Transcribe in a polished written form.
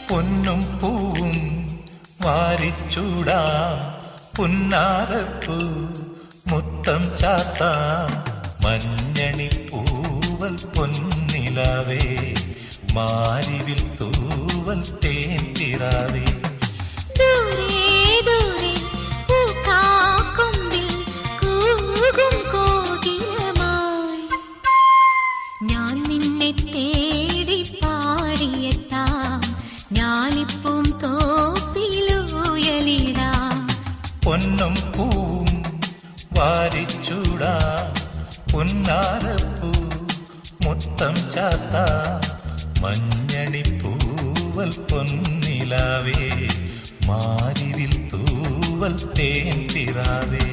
പൊന്നും പൂവും വാരിച്ചൂടാം, പുന്നാരപ്പൂ മുത്തം ചാത്താം. മഞ്ഞണി പൂവൽ പൊന്നിലാവേ, മാരിവിൽ തൂവൽ തേൻപിറാവേ. ഞാൻ നിന്നെ തേടി പാടിയെത്താം, ഞാനിപ്പം തോപ്പിലുയലിടാം. പൊന്നും പൂവും വാരിച്ചൂടാം, പുന്നാരപ്പൂ മുത്തം ചാത്താം. മഞ്ഞണി പൂവൽ പൊന്നിലാവേ, മാരിവിൽ തൂവൽ തേൻപിറാവേ.